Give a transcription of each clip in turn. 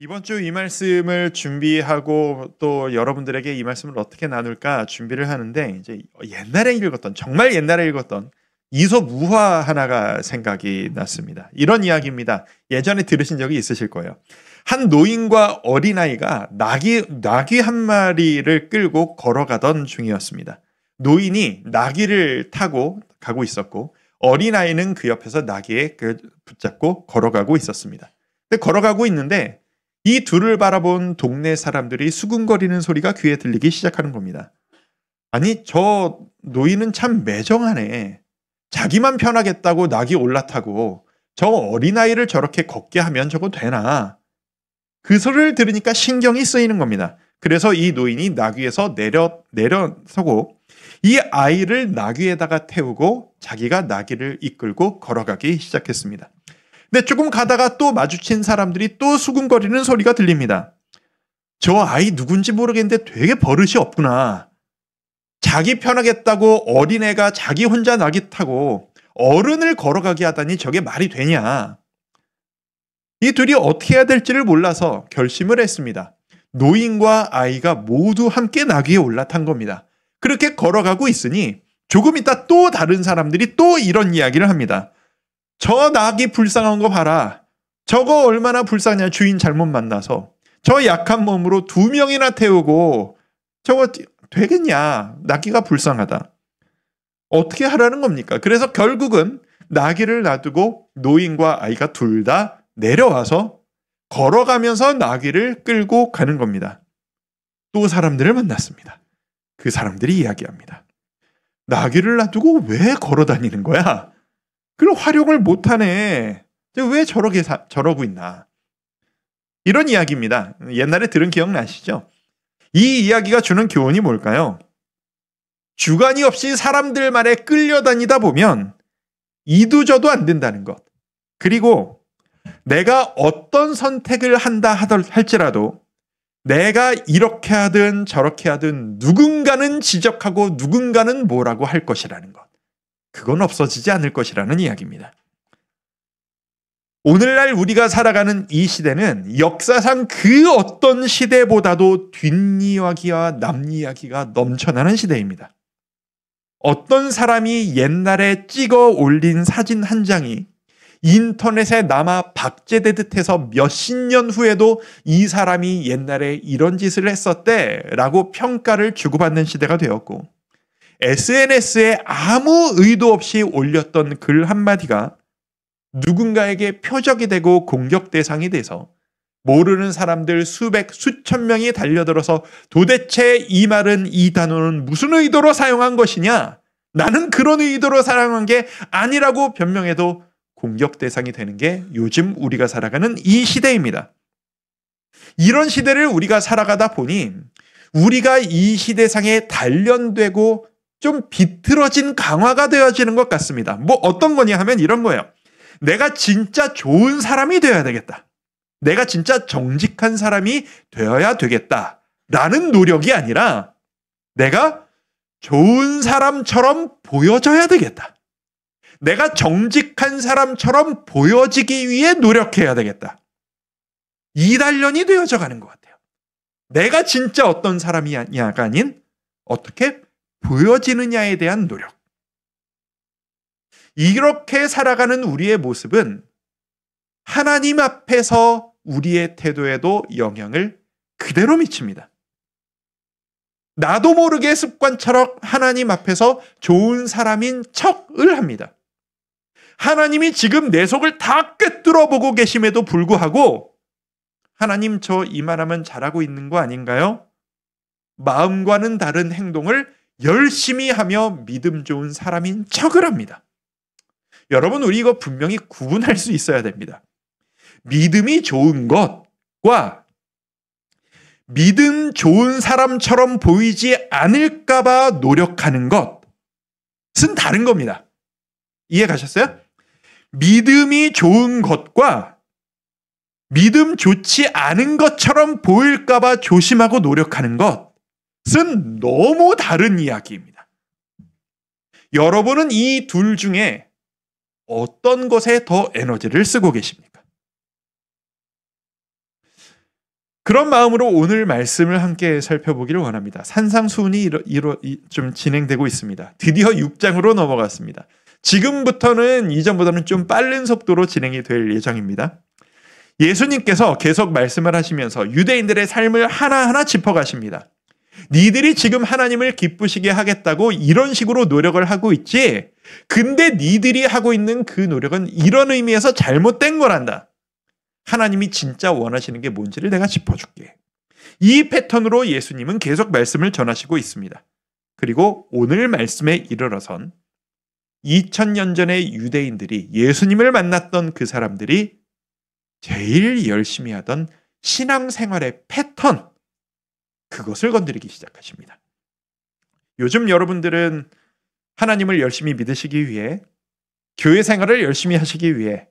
이번 주 이 말씀을 준비하고 또 여러분들에게 이 말씀을 어떻게 나눌까 준비를 하는데 이제 옛날에 읽었던 정말 옛날에 읽었던 이솝 우화 하나가 생각이 났습니다. 이런 이야기입니다. 예전에 들으신 적이 있으실 거예요. 한 노인과 어린아이가 나귀 한 마리를 끌고 걸어가던 중이었습니다. 노인이 나귀를 타고 가고 있었고 어린아이는 그 옆에서 나귀에 붙잡고 걸어가고 있었습니다. 근데 걸어가고 있는데 이 둘을 바라본 동네 사람들이 수군거리는 소리가 귀에 들리기 시작하는 겁니다. 아니, 저 노인은 참 매정하네. 자기만 편하겠다고 낙이 올라타고 저 어린아이를 저렇게 걷게 하면 저거 되나? 그 소리를 들으니까 신경이 쓰이는 겁니다. 그래서 이 노인이 나귀에서 내려서고 이 아이를 나귀에다가 태우고 자기가 나귀를 이끌고 걸어가기 시작했습니다. 근데 조금 가다가 또 마주친 사람들이 또 수군거리는 소리가 들립니다. 저 아이 누군지 모르겠는데 되게 버릇이 없구나. 자기 편하겠다고 어린애가 자기 혼자 나귀 타고 어른을 걸어가게 하다니 저게 말이 되냐. 이 둘이 어떻게 해야 될지를 몰라서 결심을 했습니다. 노인과 아이가 모두 함께 나귀에 올라탄 겁니다. 그렇게 걸어가고 있으니 조금 있다 또 다른 사람들이 또 이런 이야기를 합니다. 저 나귀 불쌍한 거 봐라. 저거 얼마나 불쌍하냐. 주인 잘못 만나서. 저 약한 몸으로 2명이나 태우고 저거 되겠냐. 나귀가 불쌍하다. 어떻게 하라는 겁니까? 그래서 결국은 나귀를 놔두고 노인과 아이가 둘 다 내려와서 걸어가면서 나귀를 끌고 가는 겁니다. 또 사람들을 만났습니다. 그 사람들이 이야기합니다. 나귀를 놔두고 왜 걸어 다니는 거야? 그런 활용을 못하네. 왜 저러고 있나. 이런 이야기입니다. 옛날에 들은 기억 나시죠? 이 이야기가 주는 교훈이 뭘까요? 주관이 없이 사람들 말에 끌려다니다 보면 이도저도 안 된다는 것. 그리고 내가 어떤 선택을 한다 할지라도 내가 이렇게 하든 저렇게 하든 누군가는 지적하고 누군가는 뭐라고 할 것이라는 것. 그건 없어지지 않을 것이라는 이야기입니다. 오늘날 우리가 살아가는 이 시대는 역사상 그 어떤 시대보다도 뒷이야기와 남이야기가 넘쳐나는 시대입니다. 어떤 사람이 옛날에 찍어 올린 사진 한 장이 인터넷에 남아 박제되듯 해서 몇십 년 후에도 이 사람이 옛날에 이런 짓을 했었대 라고 평가를 주고받는 시대가 되었고 SNS에 아무 의도 없이 올렸던 글 한마디가 누군가에게 표적이 되고 공격 대상이 돼서 모르는 사람들 수천 명이 달려들어서 도대체 이 말은 이 단어는 무슨 의도로 사용한 것이냐? 나는 그런 의도로 사용한 게 아니라고 변명해도 공격 대상이 되는 게 요즘 우리가 살아가는 이 시대입니다. 이런 시대를 우리가 살아가다 보니 우리가 이 시대상에 단련되고 좀 비틀어진 강화가 되어지는 것 같습니다. 뭐 어떤 거냐 하면 이런 거예요. 내가 진짜 좋은 사람이 되어야 되겠다. 내가 진짜 정직한 사람이 되어야 되겠다. 라는 노력이 아니라 내가 좋은 사람처럼 보여져야 되겠다. 내가 정직한 사람처럼 보여지기 위해 노력해야 되겠다. 이 단련이 되어져 가는 것 같아요. 내가 진짜 어떤 사람이냐가 아닌 어떻게 보여지느냐에 대한 노력. 이렇게 살아가는 우리의 모습은 하나님 앞에서 우리의 태도에도 영향을 그대로 미칩니다. 나도 모르게 습관처럼 하나님 앞에서 좋은 사람인 척을 합니다. 하나님이 지금 내 속을 다 꿰뚫어 보고 계심에도 불구하고 하나님 저 이만하면 잘하고 있는 거 아닌가요? 마음과는 다른 행동을 열심히 하며 믿음 좋은 사람인 척을 합니다. 여러분, 우리 이거 분명히 구분할 수 있어야 됩니다. 믿음이 좋은 것과 믿음 좋은 사람처럼 보이지 않을까봐 노력하는 것은 다른 겁니다. 이해 가셨어요? 믿음이 좋은 것과 믿음 좋지 않은 것처럼 보일까봐 조심하고 노력하는 것은 너무 다른 이야기입니다. 여러분은 이 둘 중에 어떤 것에 더 에너지를 쓰고 계십니까? 그런 마음으로 오늘 말씀을 함께 살펴보기를 원합니다. 산상수훈이 좀 진행되고 있습니다. 드디어 6장으로 넘어갔습니다. 지금부터는 이전보다는 좀 빠른 속도로 진행이 될 예정입니다. 예수님께서 계속 말씀을 하시면서 유대인들의 삶을 하나하나 짚어가십니다. 니들이 지금 하나님을 기쁘시게 하겠다고 이런 식으로 노력을 하고 있지, 근데 니들이 하고 있는 그 노력은 이런 의미에서 잘못된 거란다. 하나님이 진짜 원하시는 게 뭔지를 내가 짚어줄게. 이 패턴으로 예수님은 계속 말씀을 전하시고 있습니다. 그리고 오늘 말씀에 이르러선 2000년 전의 유대인들이 예수님을 만났던 그 사람들이 제일 열심히 하던 신앙생활의 패턴, 그것을 건드리기 시작하십니다. 요즘 여러분들은 하나님을 열심히 믿으시기 위해, 교회 생활을 열심히 하시기 위해,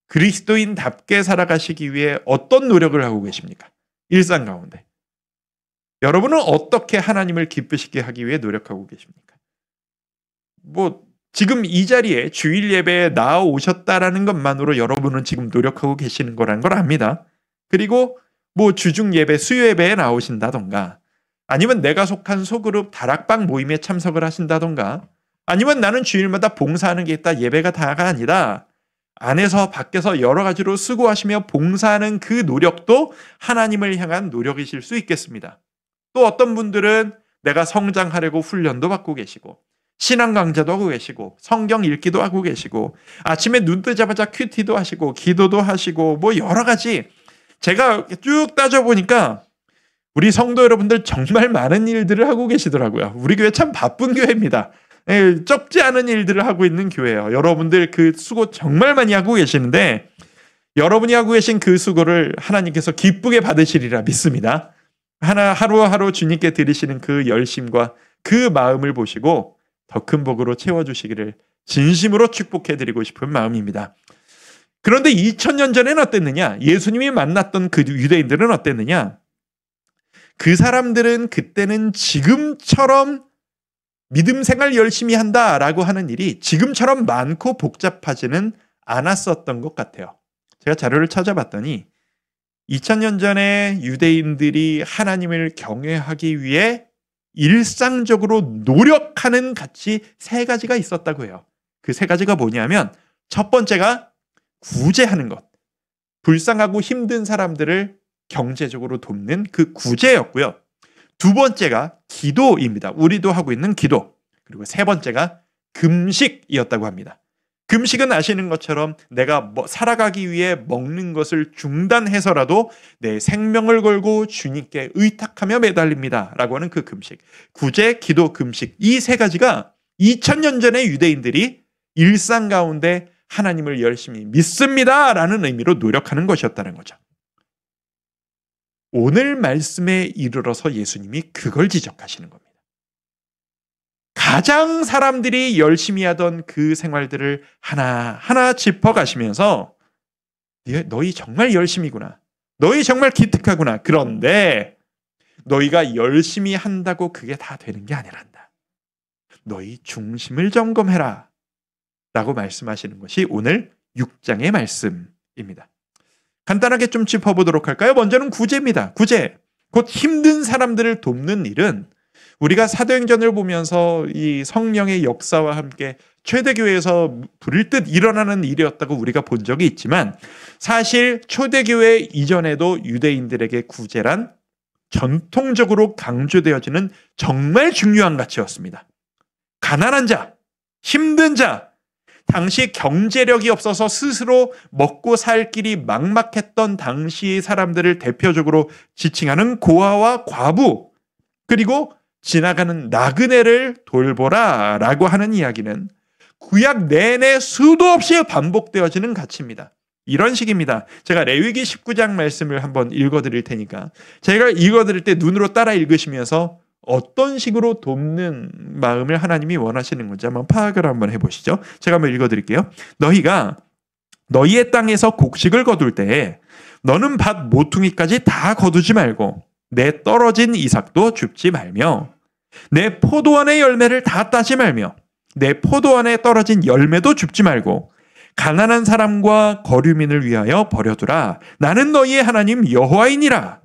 그리스도인답게 살아가시기 위해 어떤 노력을 하고 계십니까? 일상 가운데. 여러분은 어떻게 하나님을 기쁘시게 하기 위해 노력하고 계십니까? 지금 이 자리에 주일 예배에 나오셨다라는 것만으로 여러분은 지금 노력하고 계시는 거란 걸 압니다. 그리고 주중 예배, 수요 예배에 나오신다던가, 아니면 내가 속한 소그룹 다락방 모임에 참석을 하신다던가, 아니면 나는 주일마다 봉사하는 게 있다, 예배가 다가 아니다, 안에서 밖에서 여러 가지로 수고하시며 봉사하는 그 노력도 하나님을 향한 노력이실 수 있겠습니다. 또 어떤 분들은 내가 성장하려고 훈련도 받고 계시고, 신앙 강좌도 하고 계시고, 성경 읽기도 하고 계시고, 아침에 눈 뜨자마자 큐티도 하시고, 기도도 하시고, 여러 가지. 제가 쭉 따져보니까 우리 성도 여러분들 정말 많은 일들을 하고 계시더라고요. 우리 교회 참 바쁜 교회입니다. 적지 않은 일들을 하고 있는 교회예요. 여러분들 그 수고 정말 많이 하고 계시는데, 여러분이 하고 계신 그 수고를 하나님께서 기쁘게 받으시리라 믿습니다. 하루하루 주님께 드리시는 그 열심과 그 마음을 보시고 더 큰 복으로 채워주시기를 진심으로 축복해드리고 싶은 마음입니다. 그런데 2000년 전에는 어땠느냐? 예수님이 만났던 그 유대인들은 어땠느냐? 그 사람들은 그때는 지금처럼 믿음 생활 열심히 한다라고 하는 일이 지금처럼 많고 복잡하지는 않았었던 것 같아요. 제가 자료를 찾아봤더니 2000년 전에 유대인들이 하나님을 경외하기 위해 일상적으로 노력하는 가치 3가지가 있었다고 해요. 그 3가지가 뭐냐면, 첫 번째가 구제하는 것. 불쌍하고 힘든 사람들을 경제적으로 돕는 그 구제였고요. 두 번째가 기도입니다. 우리도 하고 있는 기도. 그리고 세 번째가 금식이었다고 합니다. 금식은 아시는 것처럼 내가 살아가기 위해 먹는 것을 중단해서라도 내 생명을 걸고 주님께 의탁하며 매달립니다 라고 하는 그 금식. 구제, 기도, 금식, 이 3가지가 2000년 전의 유대인들이 일상 가운데 하나님을 열심히 믿습니다 라는 의미로 노력하는 것이었다는 거죠. 오늘 말씀에 이르러서 예수님이 그걸 지적하시는 겁니다. 가장 사람들이 열심히 하던 그 생활들을 하나하나 짚어가시면서, 너희 정말 열심히구나. 너희 정말 기특하구나. 그런데 너희가 열심히 한다고 그게 다 되는 게 아니란다. 너희 중심을 점검해라 라고 말씀하시는 것이 오늘 6장의 말씀입니다. 간단하게 좀 짚어보도록 할까요? 먼저는 구제입니다. 구제. 곧 힘든 사람들을 돕는 일은 우리가 사도행전을 보면서 이 성령의 역사와 함께 초대교회에서 불일듯 일어나는 일이었다고 우리가 본 적이 있지만, 사실 초대교회 이전에도 유대인들에게 구제란 전통적으로 강조되어지는 정말 중요한 가치였습니다. 가난한 자, 힘든 자, 당시 경제력이 없어서 스스로 먹고 살 길이 막막했던 당시의 사람들을 대표적으로 지칭하는 고아와 과부, 그리고 지나가는 나그네를 돌보라 라고 하는 이야기는 구약 내내 수도 없이 반복되어지는 가치입니다. 이런 식입니다. 제가 레위기 19장 말씀을 한번 읽어드릴 테니까 제가 읽어드릴 때 눈으로 따라 읽으시면서 어떤 식으로 돕는 마음을 하나님이 원하시는 건지 한번 파악을 한번 해보시죠. 제가 한번 읽어드릴게요. 너희가 너희의 땅에서 곡식을 거둘 때에 너는 밭 모퉁이까지 다 거두지 말고 내 떨어진 이삭도 줍지 말며 내 포도원의 열매를 다 따지 말며 내 포도원에 떨어진 열매도 줍지 말고 가난한 사람과 거류민을 위하여 버려두라. 나는 너희의 하나님 여호와이니라.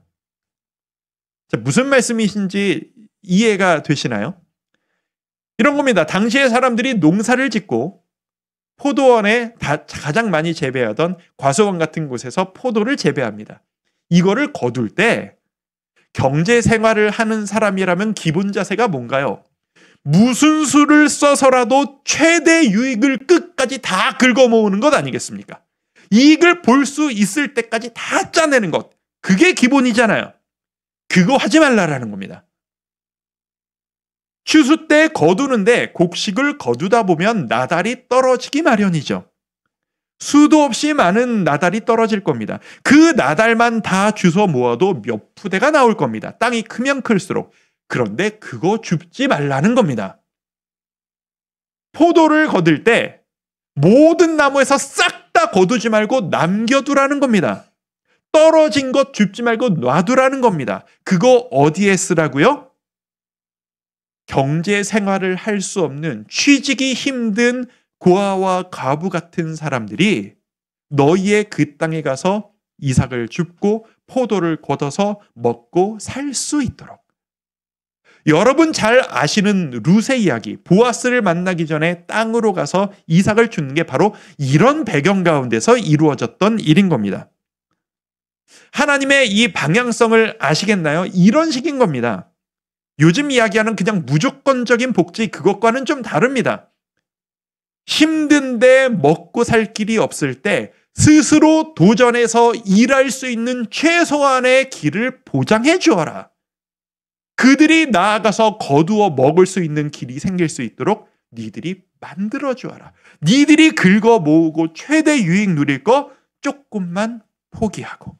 자, 무슨 말씀이신지 이해가 되시나요? 이런 겁니다. 당시의 사람들이 농사를 짓고 포도원에 가장 많이 재배하던 과수원 같은 곳에서 포도를 재배합니다. 이거를 거둘 때 경제 생활을 하는 사람이라면 기본 자세가 뭔가요? 무슨 수를 써서라도 최대 유익을 끝까지 다 긁어 모으는 것 아니겠습니까? 이익을 볼 수 있을 때까지 다 짜내는 것. 그게 기본이잖아요. 그거 하지 말라라는 겁니다. 추수 때 거두는데 곡식을 거두다 보면 나달이 떨어지기 마련이죠. 수도 없이 많은 나달이 떨어질 겁니다. 그 나달만 다 주워 모아도 몇 푸대가 나올 겁니다. 땅이 크면 클수록. 그런데 그거 줍지 말라는 겁니다. 포도를 거둘 때 모든 나무에서 싹 다 거두지 말고 남겨두라는 겁니다. 떨어진 것 줍지 말고 놔두라는 겁니다. 그거 어디에 쓰라고요? 경제 생활을 할 수 없는 취직이 힘든 고아와 과부 같은 사람들이 너희의 그 땅에 가서 이삭을 줍고 포도를 걷어서 먹고 살 수 있도록. 여러분 잘 아시는 룻의 이야기, 보아스를 만나기 전에 땅으로 가서 이삭을 주는 게 바로 이런 배경 가운데서 이루어졌던 일인 겁니다. 하나님의 이 방향성을 아시겠나요? 이런 식인 겁니다. 요즘 이야기하는 그냥 무조건적인 복지, 그것과는 좀 다릅니다. 힘든데 먹고 살 길이 없을 때 스스로 도전해서 일할 수 있는 최소한의 길을 보장해 주어라. 그들이 나아가서 거두어 먹을 수 있는 길이 생길 수 있도록 니들이 만들어 주어라. 니들이 긁어 모으고 최대 유익 누릴 거 조금만 포기하고.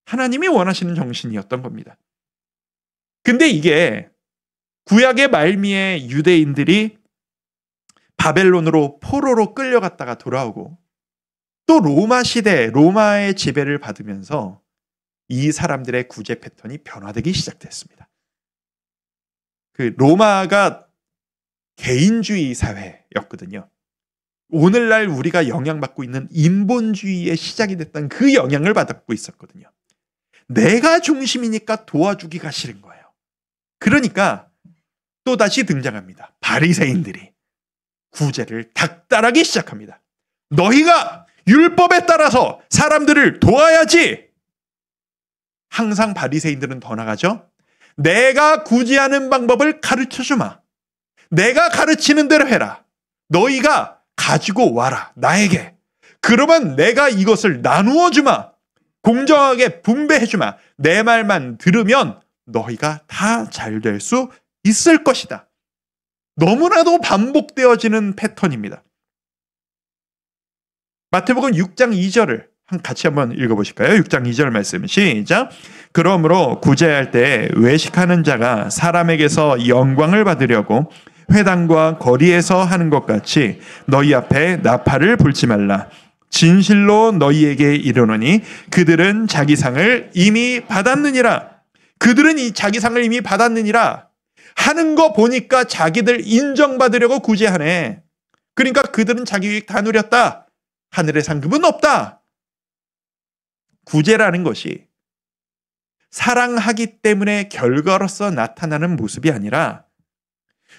하나님이 원하시는 정신이었던 겁니다. 근데 이게 구약의 말미에 유대인들이 바벨론으로 포로로 끌려갔다가 돌아오고 또 로마 시대, 로마의 지배를 받으면서 이 사람들의 구제 패턴이 변화되기 시작됐습니다. 그 로마가 개인주의 사회였거든요. 오늘날 우리가 영향받고 있는 인본주의의 시작이 됐던 그 영향을 받고 있었거든요. 내가 중심이니까 도와주기가 싫은 거예요. 그러니까 또다시 등장합니다. 바리새인들이 구제를 닥달하기 시작합니다. 너희가 율법에 따라서 사람들을 도와야지. 항상 바리새인들은 더 나가죠. 내가 구제하는 방법을 가르쳐주마. 내가 가르치는 대로 해라. 너희가 가지고 와라. 나에게. 그러면 내가 이것을 나누어 주마. 공정하게 분배해 주마. 내 말만 들으면 너희가 다 잘 될 수 있을 것이다. 너무나도 반복되어지는 패턴입니다. 마태복음 6장 2절을 같이 한번 읽어보실까요? 6장 2절 말씀 시작. 그러므로 구제할 때 외식하는 자가 사람에게서 영광을 받으려고 회당과 거리에서 하는 것 같이 너희 앞에 나팔을 불지 말라. 진실로 너희에게 이르노니 그들은 자기 상을 이미 받았느니라. 그들은 이 자기 상을 이미 받았느니라. 하는 거 보니까 자기들 인정받으려고 구제하네. 그러니까 그들은 자기 유익 다 누렸다. 하늘의 상급은 없다. 구제라는 것이 사랑하기 때문에 결과로서 나타나는 모습이 아니라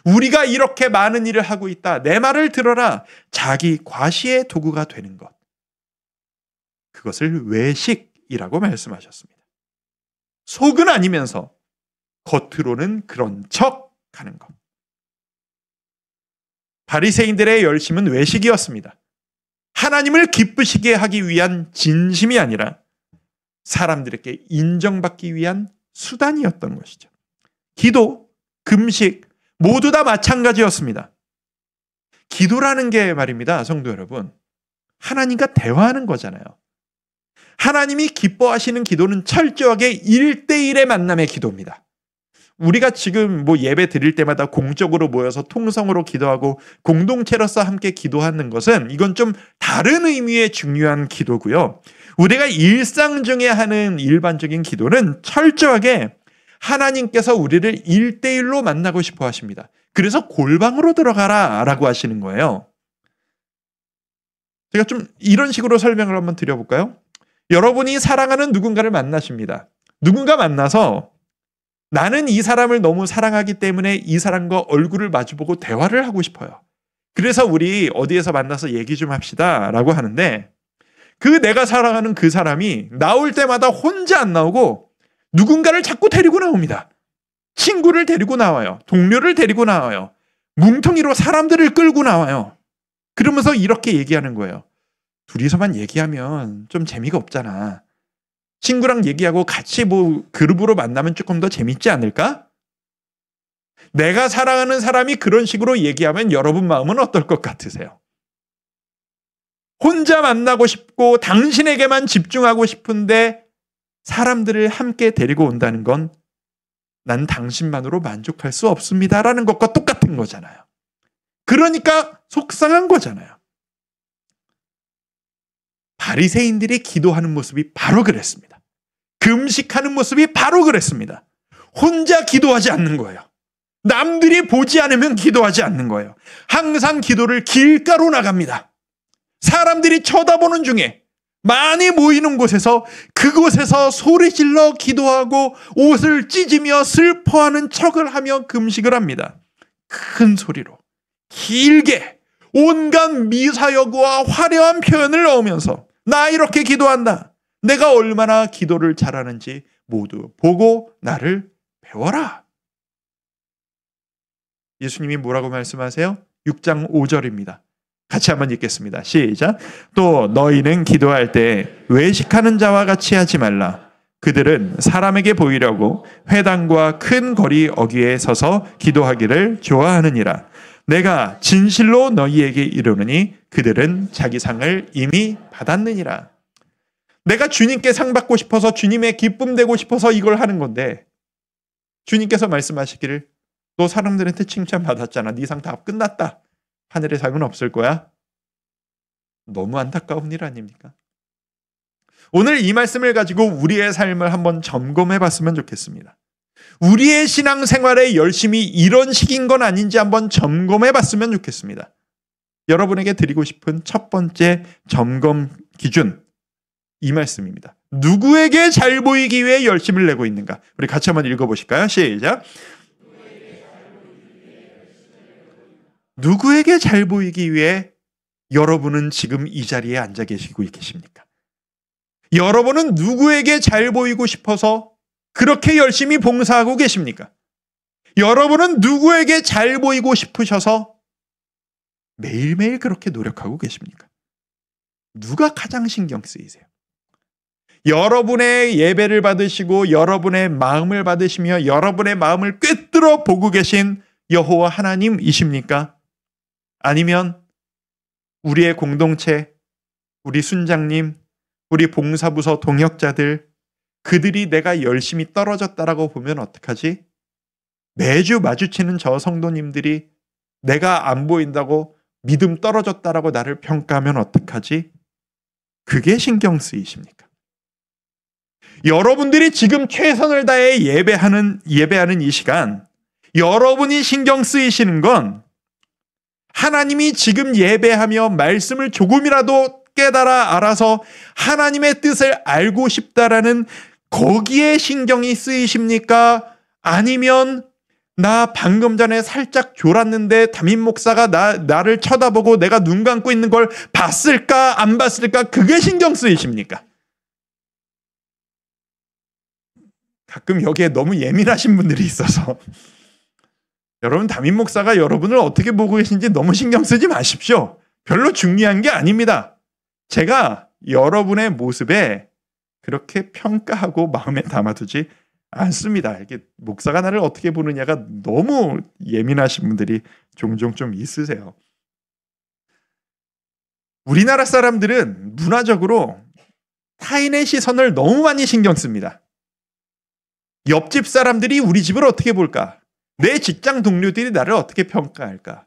우리가 이렇게 많은 일을 하고 있다. 내 말을 들어라. 자기 과시의 도구가 되는 것. 그것을 외식이라고 말씀하셨습니다. 속은 아니면서 겉으로는 그런 척 하는 것. 바리새인들의 열심은 외식이었습니다. 하나님을 기쁘시게 하기 위한 진심이 아니라 사람들에게 인정받기 위한 수단이었던 것이죠. 기도, 금식 모두 다 마찬가지였습니다. 기도라는 게 말입니다. 성도 여러분. 하나님과 대화하는 거잖아요. 하나님이 기뻐하시는 기도는 철저하게 1대1의 만남의 기도입니다. 우리가 지금 예배 드릴 때마다 공적으로 모여서 통성으로 기도하고 공동체로서 함께 기도하는 것은 이건 좀 다른 의미의 중요한 기도고요. 우리가 일상 중에 하는 일반적인 기도는 철저하게 하나님께서 우리를 1대1로 만나고 싶어 하십니다. 그래서 골방으로 들어가라 라고 하시는 거예요. 제가 좀 이런 식으로 설명을 한번 드려볼까요? 여러분이 사랑하는 누군가를 만나십니다. 누군가 만나서 나는 이 사람을 너무 사랑하기 때문에 이 사람과 얼굴을 마주보고 대화를 하고 싶어요. 그래서 우리 어디에서 만나서 얘기 좀 합시다 라고 하는데, 그 내가 사랑하는 그 사람이 나올 때마다 혼자 안 나오고 누군가를 자꾸 데리고 나옵니다. 친구를 데리고 나와요. 동료를 데리고 나와요. 뭉텅이로 사람들을 끌고 나와요. 그러면서 이렇게 얘기하는 거예요. 둘이서만 얘기하면 좀 재미가 없잖아. 친구랑 얘기하고 같이 그룹으로 만나면 조금 더 재밌지 않을까? 내가 사랑하는 사람이 그런 식으로 얘기하면 여러분 마음은 어떨 것 같으세요? 혼자 만나고 싶고 당신에게만 집중하고 싶은데 사람들을 함께 데리고 온다는 건 난 당신만으로 만족할 수 없습니다라는 것과 똑같은 거잖아요. 그러니까 속상한 거잖아요. 바리새인들이 기도하는 모습이 바로 그랬습니다. 금식하는 모습이 바로 그랬습니다. 혼자 기도하지 않는 거예요. 남들이 보지 않으면 기도하지 않는 거예요. 항상 기도를 길가로 나갑니다. 사람들이 쳐다보는 중에 많이 모이는 곳에서, 그곳에서 소리질러 기도하고 옷을 찢으며 슬퍼하는 척을 하며 금식을 합니다. 큰 소리로 길게 온갖 미사여구와 화려한 표현을 넣으면서 나 이렇게 기도한다. 내가 얼마나 기도를 잘하는지 모두 보고 나를 배워라. 예수님이 뭐라고 말씀하세요? 6장 5절입니다. 같이 한번 읽겠습니다. 시작. 또 너희는 기도할 때 외식하는 자와 같이 하지 말라. 그들은 사람에게 보이려고 회당과 큰 거리 어귀에 서서 기도하기를 좋아하느니라. 내가 진실로 너희에게 이르노니 그들은 자기 상을 이미 받았느니라. 내가 주님께 상 받고 싶어서, 주님의 기쁨 되고 싶어서 이걸 하는 건데, 주님께서 말씀하시기를 너 사람들한테 칭찬 받았잖아. 네 상 다 끝났다. 하늘의 상은 없을 거야. 너무 안타까운 일 아닙니까? 오늘 이 말씀을 가지고 우리의 삶을 한번 점검해 봤으면 좋겠습니다. 우리의 신앙생활의 열심이 이런 식인 건 아닌지 한번 점검해 봤으면 좋겠습니다. 여러분에게 드리고 싶은 첫 번째 점검 기준, 이 말씀입니다. 누구에게 잘 보이기 위해 열심을 내고 있는가? 우리 같이 한번 읽어보실까요? 시작. 누구에게 잘 보이기 위해 여러분은 지금 이 자리에 앉아 계시고 계십니까? 여러분은 누구에게 잘 보이고 싶어서 그렇게 열심히 봉사하고 계십니까? 여러분은 누구에게 잘 보이고 싶으셔서 매일매일 그렇게 노력하고 계십니까? 누가 가장 신경 쓰이세요? 여러분의 예배를 받으시고 여러분의 마음을 받으시며 여러분의 마음을 꿰뚫어 보고 계신 여호와 하나님이십니까? 아니면 우리의 공동체, 우리 순장님, 우리 봉사부서 동역자들, 그들이 내가 열심히 떨어졌다라고 보면 어떡하지? 매주 마주치는 저 성도님들이 내가 안 보인다고 믿음 떨어졌다라고 나를 평가하면 어떡하지? 그게 신경 쓰이십니까? 여러분들이 지금 최선을 다해 예배하는 이 시간, 여러분이 신경 쓰이시는 건 하나님이 지금 예배하며 말씀을 조금이라도 깨달아 알아서 하나님의 뜻을 알고 싶다라는 거기에 신경이 쓰이십니까? 아니면 나 방금 전에 살짝 졸았는데 담임 목사가 나를 쳐다보고 내가 눈 감고 있는 걸 봤을까 안 봤을까, 그게 신경 쓰이십니까? 가끔 여기에 너무 예민하신 분들이 있어서 여러분, 담임 목사가 여러분을 어떻게 보고 계신지 너무 신경 쓰지 마십시오. 별로 중요한 게 아닙니다. 제가 여러분의 모습에 그렇게 평가하고 마음에 담아두지 않습니다. 이게 목사가 나를 어떻게 보느냐가 너무 예민하신 분들이 종종 좀 있으세요. 우리나라 사람들은 문화적으로 타인의 시선을 너무 많이 신경 씁니다. 옆집 사람들이 우리 집을 어떻게 볼까? 내 직장 동료들이 나를 어떻게 평가할까?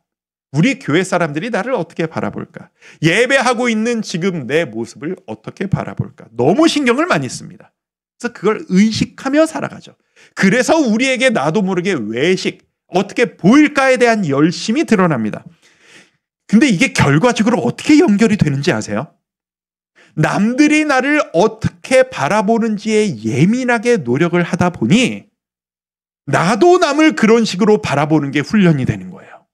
우리 교회 사람들이 나를 어떻게 바라볼까? 예배하고 있는 지금 내 모습을 어떻게 바라볼까? 너무 신경을 많이 씁니다. 그래서 그걸 의식하며 살아가죠. 그래서 우리에게 나도 모르게 외식, 어떻게 보일까에 대한 열심이 드러납니다. 근데 이게 결과적으로 어떻게 연결이 되는지 아세요? 남들이 나를 어떻게 어떻게 바라보는지에 예민하게 노력을 하다 보니 나도 남을 그런 식으로 바라보는 게 훈련이 되는 거예요.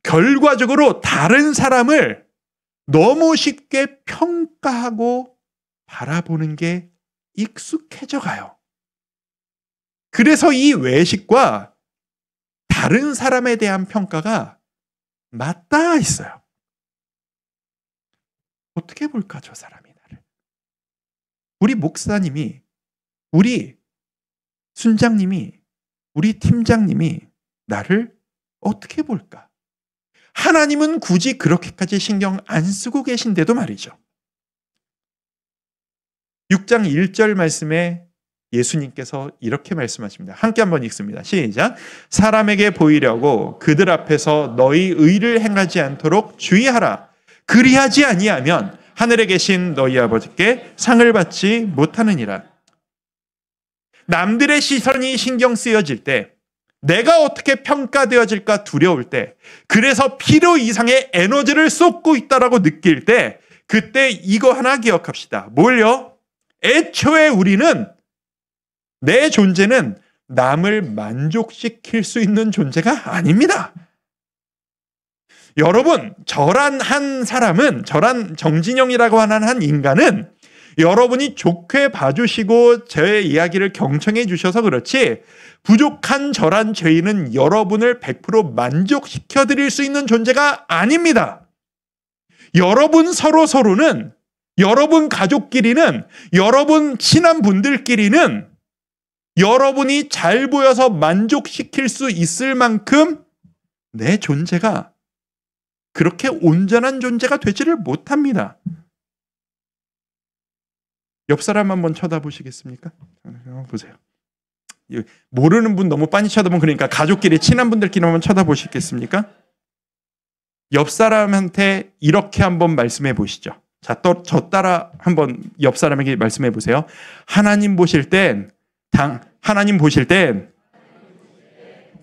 결과적으로 다른 사람을 너무 쉽게 평가하고 바라보는 게 익숙해져 가요. 그래서 이 외식과 다른 사람에 대한 평가가 맞닿아 있어요. 어떻게 볼까, 저 사람이 나를. 우리 목사님이, 우리 순장님이, 우리 팀장님이 나를 어떻게 볼까? 하나님은 굳이 그렇게까지 신경 안 쓰고 계신데도 말이죠. 6장 1절 말씀에 예수님께서 이렇게 말씀하십니다. 함께 한번 읽습니다. 시작. 사람에게 보이려고 그들 앞에서 너희 의를 행하지 않도록 주의하라. 그리하지 아니하면 하늘에 계신 너희 아버지께 상을 받지 못하느니라. 남들의 시선이 신경 쓰여질 때, 내가 어떻게 평가되어질까 두려울 때, 그래서 필요 이상의 에너지를 쏟고 있다라고 느낄 때, 그때 이거 하나 기억합시다. 뭘요? 애초에 우리는, 내 존재는 남을 만족시킬 수 있는 존재가 아닙니다. 여러분, 저란 정진영이라고 하는 한 인간은 여러분이 좋게 봐주시고 제 이야기를 경청해 주셔서 그렇지, 부족한 저란 죄인은 여러분을 100% 만족시켜 드릴 수 있는 존재가 아닙니다. 여러분 서로는, 여러분 가족끼리는, 여러분 친한 분들끼리는 여러분이 잘 보여서 만족시킬 수 있을 만큼 내 존재가 그렇게 온전한 존재가 되지를 못합니다. 옆 사람 한번 쳐다보시겠습니까? 보세요. 모르는 분 너무 빤히 쳐다보면 그러니까 가족끼리 친한 분들끼리 한번 쳐다보시겠습니까? 옆 사람한테 이렇게 한번 말씀해 보시죠. 자, 또 저 따라 한번 옆 사람에게 말씀해 보세요. 하나님 보실 땐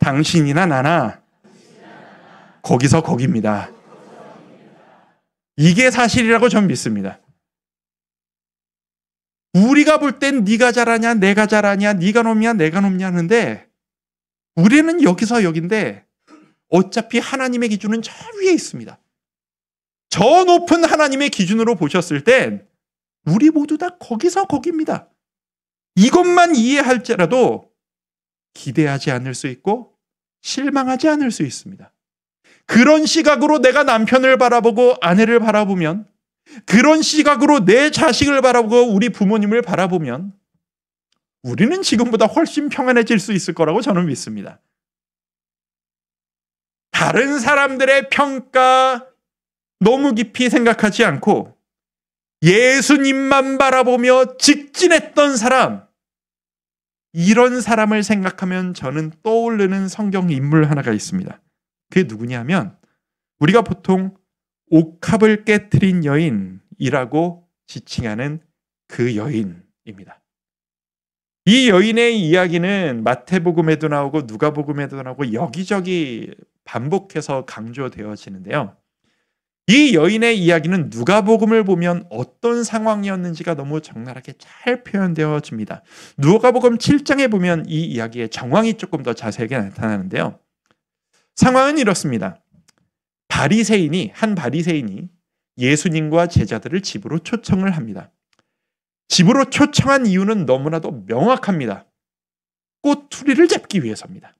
당신이나 나나 거기서 거기입니다. 이게 사실이라고 전 믿습니다. 우리가 볼 땐 네가 잘하냐, 내가 잘하냐, 네가 놈이야, 내가 놈이야 하는데 우리는 여기서 여긴데 어차피 하나님의 기준은 저 위에 있습니다. 저 높은 하나님의 기준으로 보셨을 땐 우리 모두 다 거기서 거기입니다. 이것만 이해할지라도 기대하지 않을 수 있고 실망하지 않을 수 있습니다. 그런 시각으로 내가 남편을 바라보고 아내를 바라보면, 그런 시각으로 내 자식을 바라보고 우리 부모님을 바라보면 우리는 지금보다 훨씬 평안해질 수 있을 거라고 저는 믿습니다. 다른 사람들의 평가 너무 깊이 생각하지 않고 예수님만 바라보며 직진했던 사람, 이런 사람을 생각하면 저는 떠오르는 성경 인물 하나가 있습니다. 그게 누구냐면 우리가 보통 옥합을 깨트린 여인이라고 지칭하는 그 여인입니다. 이 여인의 이야기는 마태복음에도 나오고 누가복음에도 나오고 여기저기 반복해서 강조되어지는데요. 이 여인의 이야기는 누가복음을 보면 어떤 상황이었는지가 너무 적나라하게 잘 표현되어집니다. 누가복음 7장에 보면 이 이야기의 정황이 조금 더 자세하게 나타나는데요. 상황은 이렇습니다. 한 바리새인이 예수님과 제자들을 집으로 초청을 합니다. 집으로 초청한 이유는 너무나도 명확합니다. 꼬투리를 잡기 위해서입니다.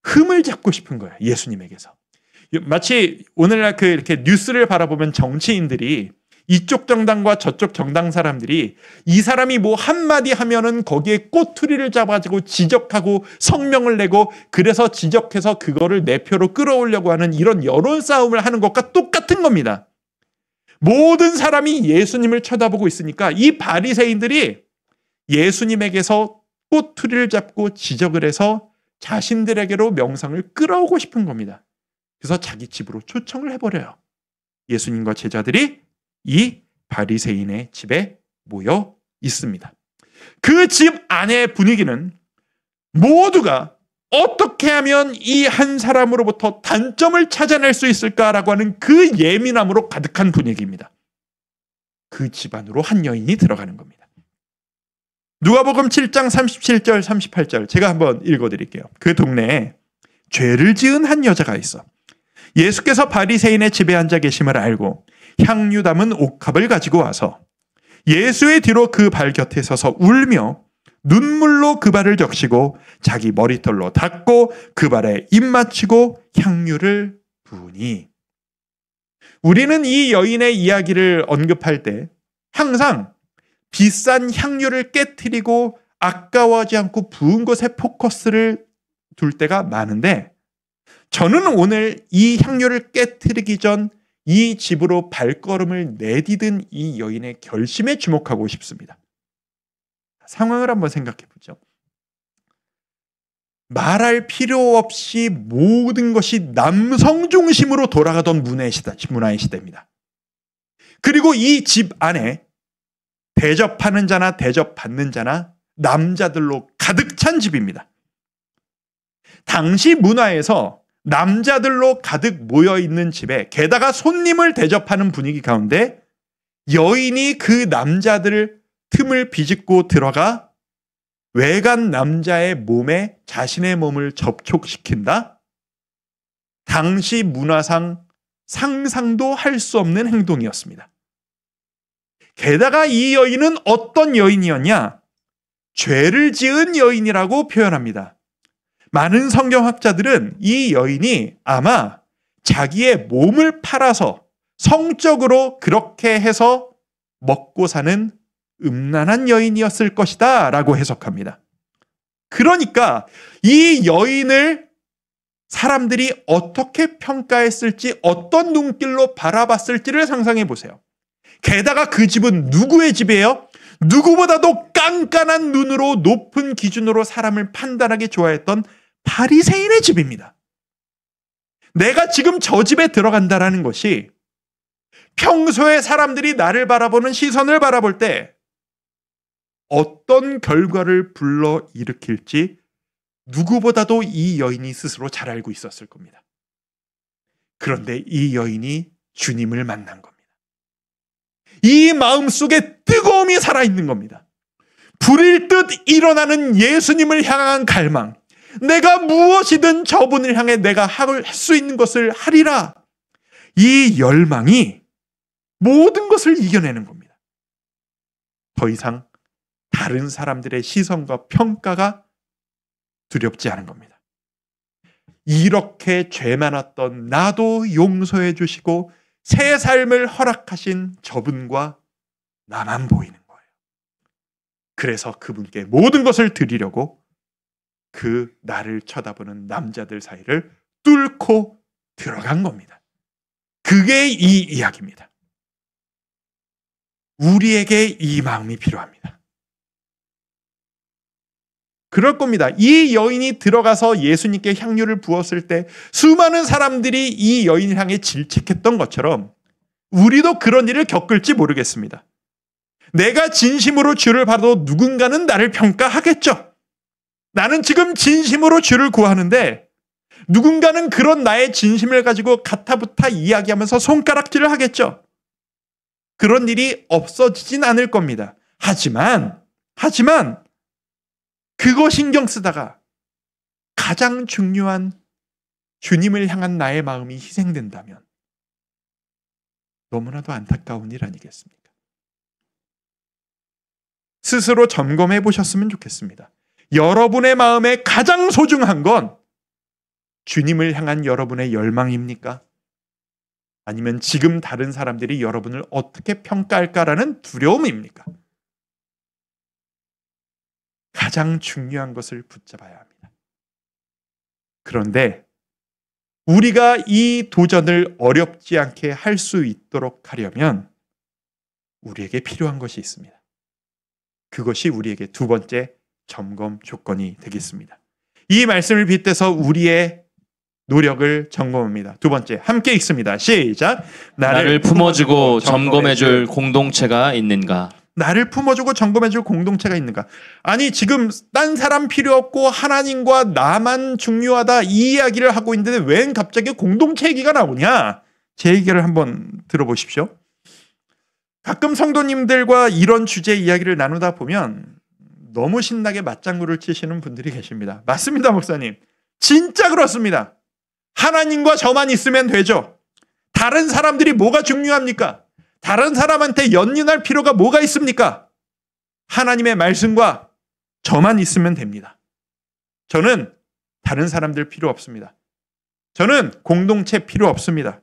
흠을 잡고 싶은 거예요, 예수님에게서. 마치 오늘날 이렇게 뉴스를 바라보면 정치인들이 이쪽 정당과 저쪽 정당 사람들이 이 사람이 뭐 한마디 하면은 거기에 꼬투리를 잡아가지고 지적하고 성명을 내고 그래서 지적해서 그거를 내 표로 끌어오려고 하는 이런 여론 싸움을 하는 것과 똑같은 겁니다. 모든 사람이 예수님을 쳐다보고 있으니까 이 바리새인들이 예수님에게서 꼬투리를 잡고 지적을 해서 자신들에게로 명성을 끌어오고 싶은 겁니다. 그래서 자기 집으로 초청을 해버려요. 예수님과 제자들이 이 바리새인의 집에 모여 있습니다. 그 집 안의 분위기는 모두가 어떻게 하면 이 한 사람으로부터 단점을 찾아낼 수 있을까라고 하는 그 예민함으로 가득한 분위기입니다. 그 집안으로 한 여인이 들어가는 겁니다. 누가복음 7장 37절 38절 제가 한번 읽어드릴게요. 그 동네에 죄를 지은 한 여자가 있어 예수께서 바리새인의 집에 앉아 계심을 알고 향유 담은 옥합을 가지고 와서 예수의 뒤로 그 발 곁에 서서 울며 눈물로 그 발을 적시고 자기 머리털로 닦고 그 발에 입 맞추고 향유를 부으니. 우리는 이 여인의 이야기를 언급할 때 항상 비싼 향유를 깨트리고 아까워하지 않고 부은 것에 포커스를 둘 때가 많은데, 저는 오늘 이 향유를 깨트리기 전 이 집으로 발걸음을 내디딘 이 여인의 결심에 주목하고 싶습니다. 상황을 한번 생각해 보죠. 말할 필요 없이 모든 것이 남성 중심으로 돌아가던 문화의 시대입니다. 그리고 이 집 안에 대접하는 자나 대접받는 자나 남자들로 가득 찬 집입니다. 당시 문화에서 남자들로 가득 모여있는 집에 게다가 손님을 대접하는 분위기 가운데 여인이 그 남자들 틈을 비집고 들어가 외간 남자의 몸에 자신의 몸을 접촉시킨다? 당시 문화상 상상도 할 수 없는 행동이었습니다. 게다가 이 여인은 어떤 여인이었냐? 죄를 지은 여인이라고 표현합니다. 많은 성경학자들은 이 여인이 아마 자기의 몸을 팔아서 성적으로 그렇게 해서 먹고 사는 음란한 여인이었을 것이다 라고 해석합니다. 그러니까 이 여인을 사람들이 어떻게 평가했을지, 어떤 눈길로 바라봤을지를 상상해 보세요. 게다가 그 집은 누구의 집이에요? 누구보다도 깐깐한 눈으로 높은 기준으로 사람을 판단하기 좋아했던 바리새인의 집입니다. 내가 지금 저 집에 들어간다라는 것이 평소에 사람들이 나를 바라보는 시선을 바라볼 때 어떤 결과를 불러일으킬지 누구보다도 이 여인이 스스로 잘 알고 있었을 겁니다. 그런데 이 여인이 주님을 만난 겁니다. 이 마음속에 뜨거움이 살아있는 겁니다. 불일 듯 일어나는 예수님을 향한 갈망, 내가 무엇이든 저분을 향해 내가 할 수 있는 것을 하리라. 이 열망이 모든 것을 이겨내는 겁니다. 더 이상 다른 사람들의 시선과 평가가 두렵지 않은 겁니다. 이렇게 죄 많았던 나도 용서해 주시고 새 삶을 허락하신 저분과 나만 보이는 거예요. 그래서 그분께 모든 것을 드리려고 그 나를 쳐다보는 남자들 사이를 뚫고 들어간 겁니다. 그게 이 이야기입니다. 우리에게 이 마음이 필요합니다. 그럴 겁니다. 이 여인이 들어가서 예수님께 향유를 부었을 때 수많은 사람들이 이 여인을 향해 질책했던 것처럼 우리도 그런 일을 겪을지 모르겠습니다. 내가 진심으로 주를 바라도 누군가는 나를 평가하겠죠. 나는 지금 진심으로 주를 구하는데 누군가는 그런 나의 진심을 가지고 가타부타 이야기하면서 손가락질을 하겠죠. 그런 일이 없어지진 않을 겁니다. 하지만 그거 신경 쓰다가 가장 중요한 주님을 향한 나의 마음이 희생된다면 너무나도 안타까운 일 아니겠습니까? 스스로 점검해 보셨으면 좋겠습니다. 여러분의 마음에 가장 소중한 건 주님을 향한 여러분의 열망입니까? 아니면 지금 다른 사람들이 여러분을 어떻게 평가할까라는 두려움입니까? 가장 중요한 것을 붙잡아야 합니다. 그런데 우리가 이 도전을 어렵지 않게 할 수 있도록 하려면 우리에게 필요한 것이 있습니다. 그것이 우리에게 두 번째 점검 조건이 되겠습니다. 이 말씀을 빗대서 우리의 노력을 점검합니다. 두 번째, 함께 읽습니다. 시작. 나를 품어주고 점검해줄 공동체가 있는가? 나를 품어주고 점검해줄 공동체가 있는가? 아니, 지금 딴 사람 필요 없고 하나님과 나만 중요하다 이 이야기를 하고 있는데 웬 갑자기 공동체 얘기가 나오냐? 제 얘기를 한번 들어보십시오. 가끔 성도님들과 이런 주제 이야기를 나누다 보면 너무 신나게 맞장구를 치시는 분들이 계십니다. 맞습니다, 목사님. 진짜 그렇습니다. 하나님과 저만 있으면 되죠. 다른 사람들이 뭐가 중요합니까? 다른 사람한테 연연할 필요가 뭐가 있습니까? 하나님의 말씀과 저만 있으면 됩니다. 저는 다른 사람들 필요 없습니다. 저는 공동체 필요 없습니다.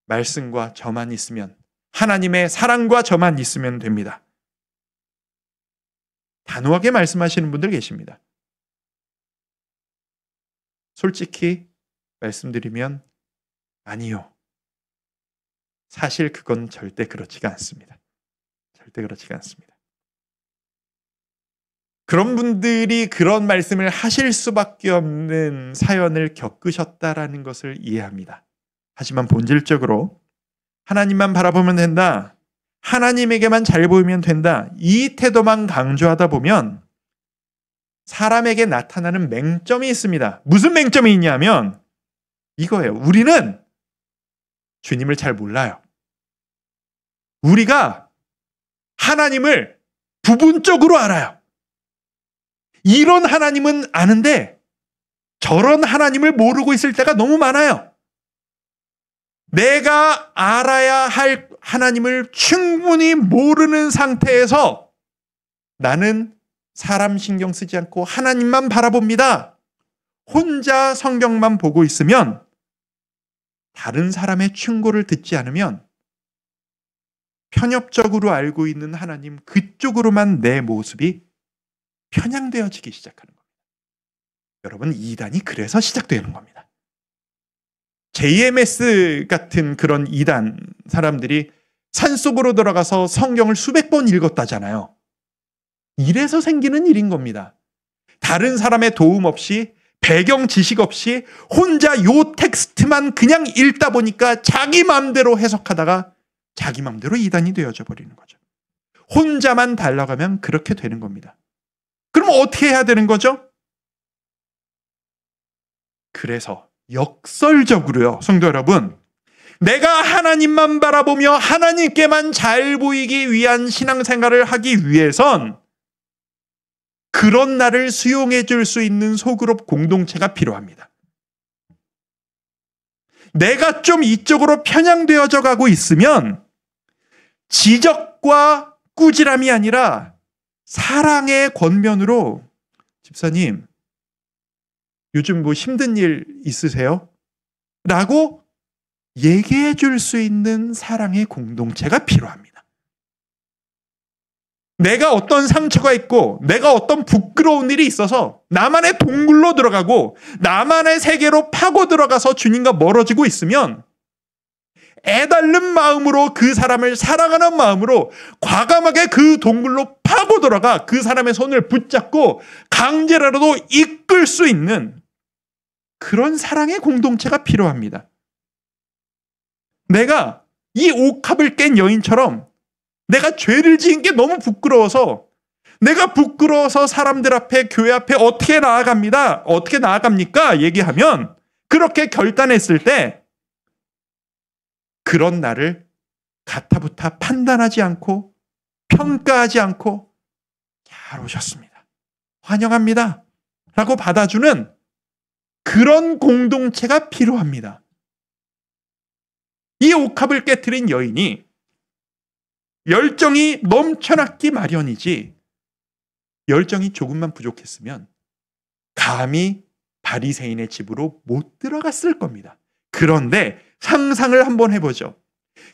말씀과 저만 있으면, 하나님의 사랑과 저만 있으면 됩니다. 단호하게 말씀하시는 분들 계십니다. 솔직히 말씀드리면 아니요. 사실 그건 절대 그렇지가 않습니다. 절대 그렇지가 않습니다. 그런 분들이 그런 말씀을 하실 수밖에 없는 사연을 겪으셨다라는 것을 이해합니다. 하지만 본질적으로 하나님만 바라보면 된다. 하나님에게만 잘 보이면 된다. 이 태도만 강조하다 보면 사람에게 나타나는 맹점이 있습니다. 무슨 맹점이 있냐면 이거예요. 우리는 주님을 잘 몰라요. 우리가 하나님을 부분적으로 알아요. 이런 하나님은 아는데 저런 하나님을 모르고 있을 때가 너무 많아요. 내가 알아야 할 하나님을 충분히 모르는 상태에서 나는 사람 신경 쓰지 않고 하나님만 바라봅니다. 혼자 성경만 보고 있으면 다른 사람의 충고를 듣지 않으면 편협적으로 알고 있는 하나님 그쪽으로만 내 모습이 편향되어지기 시작하는 겁니다. 여러분, 이단이 그래서 시작되는 겁니다. JMS 같은 그런 이단 사람들이 산속으로 들어가서 성경을 수백 번 읽었다잖아요. 이래서 생기는 일인 겁니다. 다른 사람의 도움 없이, 배경 지식 없이 혼자 요 텍스트만 그냥 읽다 보니까 자기 마음대로 해석하다가 자기 마음대로 이단이 되어져 버리는 거죠. 혼자만 달라가면 그렇게 되는 겁니다. 그럼 어떻게 해야 되는 거죠? 그래서 역설적으로요, 성도 여러분, 내가 하나님만 바라보며 하나님께만 잘 보이기 위한 신앙생활을 하기 위해선 그런 나를 수용해 줄 수 있는 소그룹 공동체가 필요합니다. 내가 좀 이쪽으로 편향되어져 가고 있으면 지적과 꾸지람이 아니라 사랑의 권면으로 집사님, 요즘 뭐 힘든 일 있으세요? 라고 얘기해 줄 수 있는 사랑의 공동체가 필요합니다. 내가 어떤 상처가 있고 내가 어떤 부끄러운 일이 있어서 나만의 동굴로 들어가고 나만의 세계로 파고 들어가서 주님과 멀어지고 있으면 애달른 마음으로 그 사람을 사랑하는 마음으로 과감하게 그 동굴로 파고 들어가 그 사람의 손을 붙잡고 강제로라도 이끌 수 있는 그런 사랑의 공동체가 필요합니다. 내가 이 옥합을 깬 여인처럼 내가 죄를 지은 게 너무 부끄러워서 내가 부끄러워서 사람들 앞에 교회 앞에 어떻게 나아갑니까? 얘기하면 그렇게 결단했을 때 그런 나를 가타부타 판단하지 않고 평가하지 않고 잘 오셨습니다. 환영합니다. 라고 받아주는 그런 공동체가 필요합니다. 이 옥합을 깨트린 여인이 열정이 넘쳐났기 마련이지 열정이 조금만 부족했으면 감히 바리새인의 집으로 못 들어갔을 겁니다. 그런데 상상을 한번 해보죠.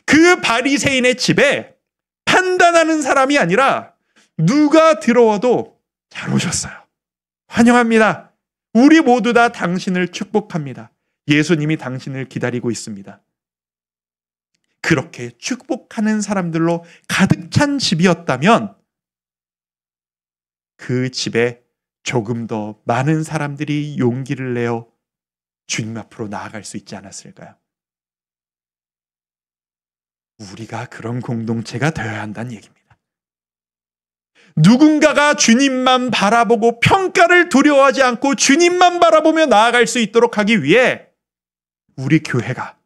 그 바리새인의 집에 판단하는 사람이 아니라 누가 들어와도 잘 오셨어요. 환영합니다. 우리 모두 다 당신을 축복합니다. 예수님이 당신을 기다리고 있습니다. 그렇게 축복하는 사람들로 가득 찬 집이었다면 그 집에 조금 더 많은 사람들이 용기를 내어 주님 앞으로 나아갈 수 있지 않았을까요? 우리가 그런 공동체가 되어야 한다는 얘기입니다. 누군가가 주님만 바라보고 평가를 두려워하지 않고 주님만 바라보며 나아갈 수 있도록 하기 위해 우리 교회가,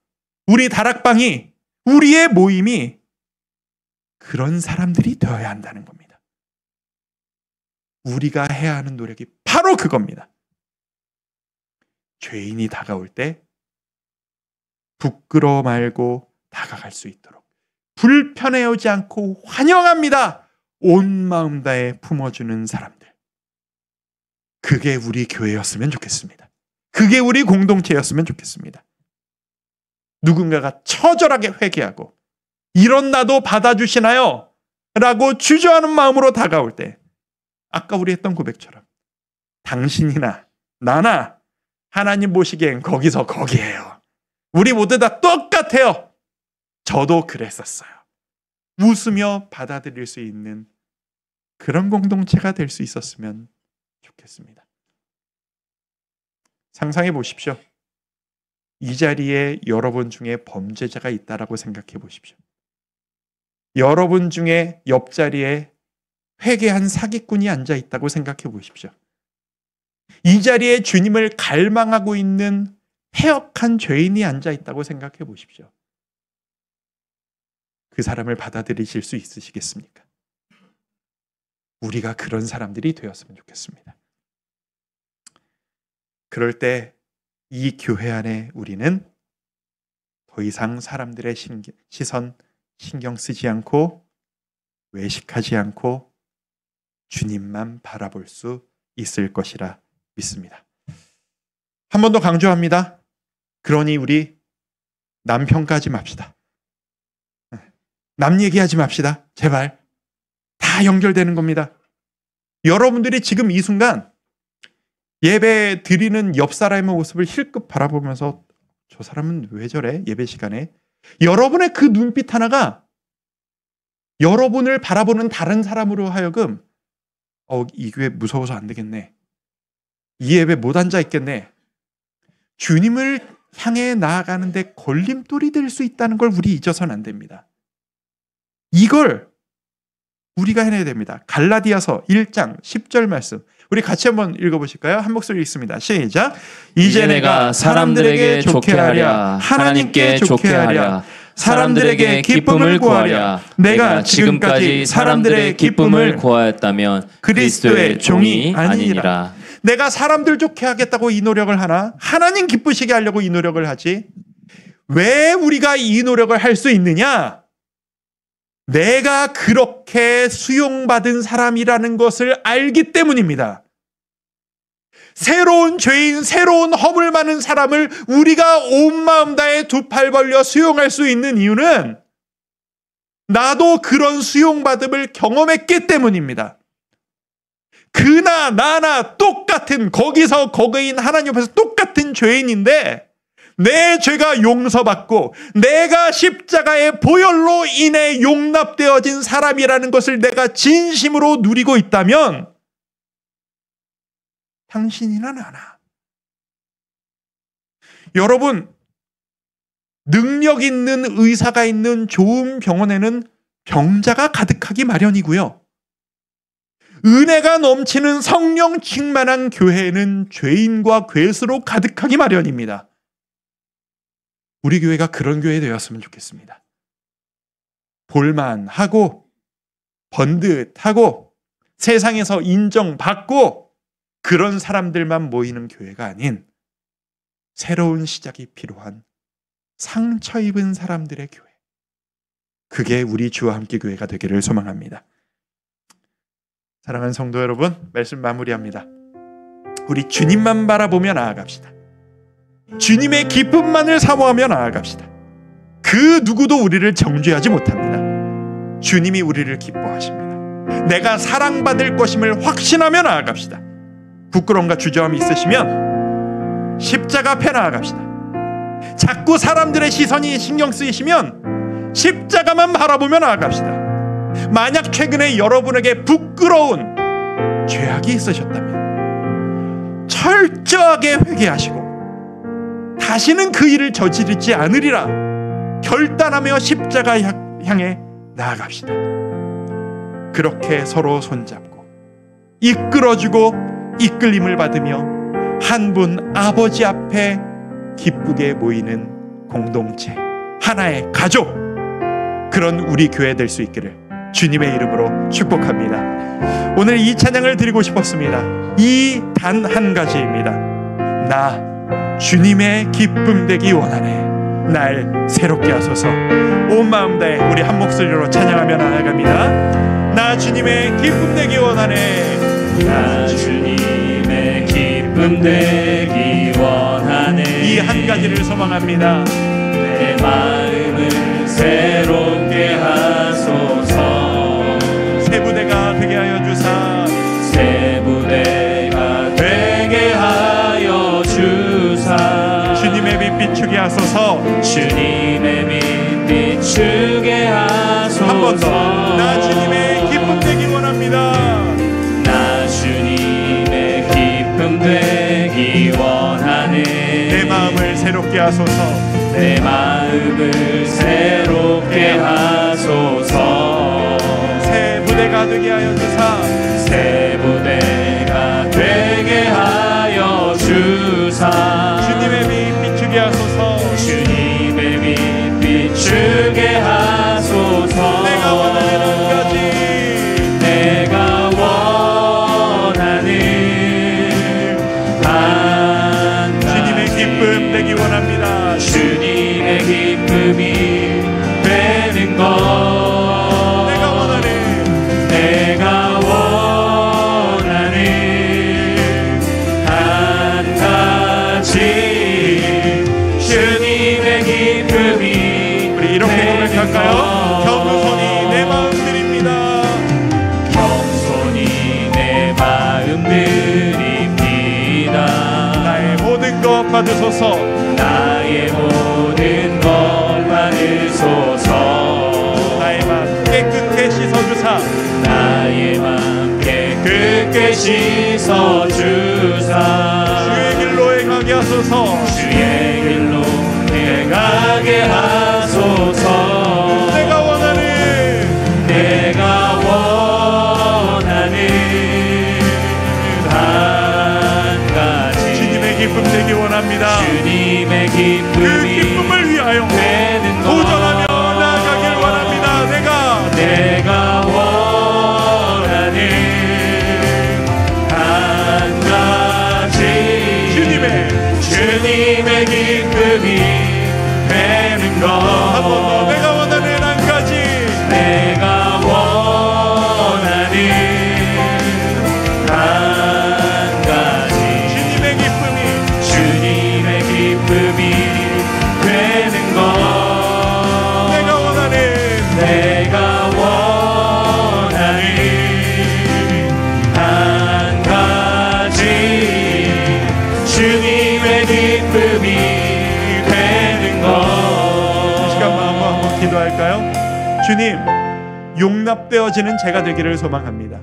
우리 다락방이, 우리의 모임이 그런 사람들이 되어야 한다는 겁니다. 우리가 해야 하는 노력이 바로 그겁니다. 죄인이 다가올 때 부끄러워 말고 다가갈 수 있도록 불편해오지 않고 환영합니다. 온 마음 다해 품어주는 사람들. 그게 우리 교회였으면 좋겠습니다. 그게 우리 공동체였으면 좋겠습니다. 누군가가 처절하게 회개하고 이런 나도 받아주시나요? 라고 주저하는 마음으로 다가올 때 아까 우리 했던 고백처럼 당신이나 나나 하나님 보시기엔 거기서 거기에요. 우리 모두 다 똑같아요. 저도 그랬었어요. 웃으며 받아들일 수 있는 그런 공동체가 될 수 있었으면 좋겠습니다. 상상해 보십시오. 이 자리에 여러분 중에 범죄자가 있다라고 생각해 보십시오. 여러분 중에 옆자리에 회개한 사기꾼이 앉아 있다고 생각해 보십시오. 이 자리에 주님을 갈망하고 있는 패역한 죄인이 앉아 있다고 생각해 보십시오. 그 사람을 받아들이실 수 있으시겠습니까? 우리가 그런 사람들이 되었으면 좋겠습니다. 그럴 때 이 교회 안에 우리는 더 이상 사람들의 시선 신경 쓰지 않고 외식하지 않고 주님만 바라볼 수 있을 것이라 믿습니다. 한 번 더 강조합니다. 그러니 우리 남 평가하지 맙시다. 남 얘기하지 맙시다. 제발. 다 연결되는 겁니다. 여러분들이 지금 이 순간 예배 드리는 옆 사람의 모습을 힐끗 바라보면서 저 사람은 왜 저래? 예배 시간에. 여러분의 그 눈빛 하나가 여러분을 바라보는 다른 사람으로 하여금 이 교회 무서워서 안 되겠네. 이 예배 못 앉아 있겠네. 주님을 향해 나아가는데 걸림돌이 될 수 있다는 걸 우리 잊어서는 안 됩니다. 이걸 우리가 해내야 됩니다. 갈라디아서 1장 10절 말씀. 우리 같이 한번 읽어보실까요? 한 목소리 읽습니다. 시작. 이제 내가 사람들에게 좋게 하랴 하나님께 좋게 하랴 사람들에게 기쁨을 구하랴 내가 지금까지 사람들의 기쁨을 구하였다면 그리스도의 종이 아니니라. 내가 사람들 좋게 하겠다고 이 노력을 하나? 하나님 기쁘시게 하려고 이 노력을 하지? 왜 우리가 이 노력을 할 수 있느냐? 내가 그렇게 수용받은 사람이라는 것을 알기 때문입니다. 새로운 죄인, 새로운 허물 많은 사람을 우리가 온 마음 다해 두 팔 벌려 수용할 수 있는 이유는 나도 그런 수용받음을 경험했기 때문입니다. 그나 나나 똑같은 거기서 거기인 하나님 앞에서 똑같은 죄인인데 내 죄가 용서받고 내가 십자가의 보혈로 인해 용납되어진 사람이라는 것을 내가 진심으로 누리고 있다면 당신이나 나나 여러분 능력 있는 의사가 있는 좋은 병원에는 병자가 가득하기 마련이고요. 은혜가 넘치는 성령 충만한 교회에는 죄인과 괴수로 가득하기 마련입니다. 우리 교회가 그런 교회 되었으면 좋겠습니다. 볼만하고 번듯하고 세상에서 인정받고 그런 사람들만 모이는 교회가 아닌 새로운 시작이 필요한 상처 입은 사람들의 교회. 그게 우리 주와 함께 교회가 되기를 소망합니다. 사랑하는 성도 여러분, 말씀 마무리합니다. 우리 주님만 바라보며 나아갑시다. 주님의 기쁨만을 사모하며 나아갑시다. 그 누구도 우리를 정죄하지 못합니다. 주님이 우리를 기뻐하십니다. 내가 사랑받을 것임을 확신하며 나아갑시다. 부끄러움과 주저함이 있으시면 십자가 앞에 나아갑시다. 자꾸 사람들의 시선이 신경 쓰이시면 십자가만 바라보며 나아갑시다. 만약 최근에 여러분에게 부끄러운 죄악이 있으셨다면 철저하게 회개하시고 다시는 그 일을 저지르지 않으리라 결단하며 십자가 향해 나아갑시다. 그렇게 서로 손잡고 이끌어주고 이끌림을 받으며 한 분 아버지 앞에 기쁘게 모이는 공동체, 하나의 가족, 그런 우리 교회 될 수 있기를 주님의 이름으로 축복합니다. 오늘 이 찬양을 드리고 싶었습니다. 이 단 한 가지입니다. 나 주님의 기쁨 되기 원하네. 날 새롭게 하소서. 온 마음 다해 우리 한 목소리로 찬양하며 나아갑니다. 나 주님의 기쁨 되기 원하네. 나 주님의 기쁨 되기 원하네. 이 한 가지를 소망합니다. 내 마음을 새롭게 하소서. 새 부대가 되게 하여 주사. 새 부대가 되게 하여 주사. 주님의 빛 비추게 하소서. 주님의 빛 비추게 하소서. 한 번 더. 나 주님의 기쁨 되기 원합니다. 나 주님의 기쁨 되기 원하네. 내 마음을 새롭게 하소서. 내 마음을 새롭게 하소서. 새 부대가 되게 하여 주사. 새 부대가 되게 하여 주사. 주님의 빛 비추게 하소서. 주님의 빛 비추게 하소서. 내가 원하는 한 가지. 내가 원하는 한 가지. 주님의 기쁨 되기 원합니다. 주님의 기쁨이 되는 것. 내가 원하는 한 가지. 주님의 기쁨이 우리 이렇게 고백할까요? 겸손히 내 마음 드립니다. 겸손히 내 마음 드립니다. 나의 모든 것 받으소서. 나의 모든 것 받으소서. 나의 마음 깨끗게 씻어주사. 나의 맘 깨끗게 씻어주사. 주의 길로 행하게 하소서. 주의 길로 행하게 하소서. 내가 원하는 한 가지. 주님의 기쁨 되기 원합니다. 주님의 그 기쁨이 기쁨을 위하여 되는 것. 도전하며 나아가길 원합니다. 내가 원하는 한 가지. 주님의 기쁨이 되는 것. 한 번 더. 내가 원하는 한 가지. 내가 원하는 한 가지. 주님의 기쁨이 되는 것. 내가 원하는 한 가지. 주님의 기쁨이 되는 것. 이 시간 마음으로 한번 기도할까요? 주님, 용납되어지는 제가 되기를 소망합니다.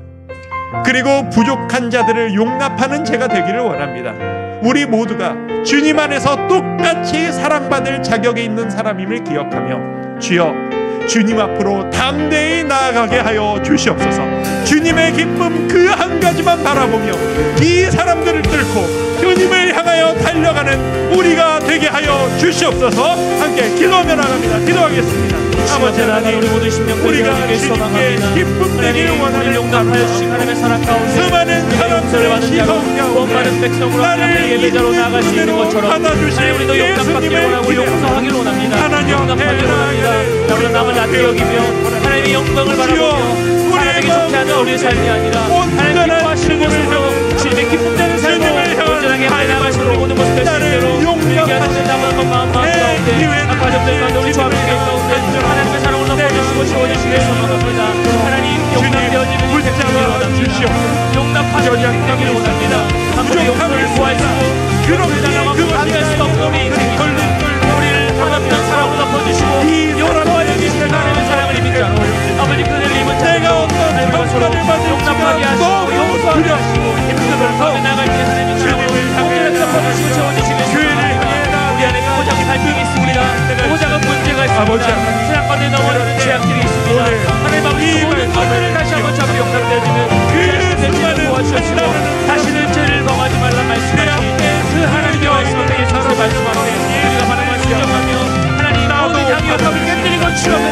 그리고 부족한 자들을 용납하는 제가 되기를 원합니다. 우리 모두가 주님 안에서 똑같이 사랑받을 자격에 있는 사람임을 기억하며 주여, 주님 앞으로 담대히 나아가게 하여 주시옵소서. 주님의 기쁨 그 한 가지만 바라보며 이 사람들을 뚫고 주님을 향하여 달려가는 우리가 되게 하여 주시옵소서. 함께 기도하며 나갑니다. 기도하겠습니다. 아버지 하나님, 우리 모두 우리가 주님께 기쁨 되기를 원하는 용납하여 주신 하나님의 사랑 가운데 수많은 사람들의 시선 가운데 많은 백성으로 나를 예배자로 나아갈 수 있는 것처럼 받아주신 우리도 용납받기를 원하고 예수님을 용서하기를 원합니다. 하나님 용납하기를 원합니다. 나보다 남을 낮게 여기며 하나님의 영광을 바라보며 하나님에게 좋지 않은 우리의 삶이 아니라 하나님 기뻐하시는 모습으로 주님의 기쁨되는 삶으로 온전하게 나아갈 수 있는 모든 모습 될 수 있도록 우리에게 하나님의 남은 마음 가운데 가족들 가운데 우리 조합의 가운데 하나님의 사랑을 넘어주시고 채워주시길 소망합니다. 하나님 용납되어지는 이 생명을 원합니다. 용납하시는 생명을 원합니다. 아무리 용서를 구하시고 그렇게 나가고 방해할 수 없는 우리 인생입니다. 우리를 하나님의 사랑으로 덮어주시고 용서와 여기시는 하나님의 사랑을 이미 자로 아버지 그들을 입은 자들로 하나님과 서로 용납하게 하시고 용서하게 하시고 힘들을 가운데 나갈 때 하나님의 사랑으로 온전하게 덮어주시고 채워주시길 소망합니다. 우리 안에 고장의 갈등이 있습니다. 고장은 문제가 있습니다. 신앙 가운데 넘어지는 죄악들이 있습니다. 하나님 아버지 모든 것들을 다시 한번 잡고 용납되어지는 그 수많은 도와주시고 다시는 죄를 범하지 말란 말씀하신 그 하나님의 말씀을 예수님의 말씀하신 우리가 하나님을 수정하며 하나님 모든 향이 없음을 깨뜨리고 치료하며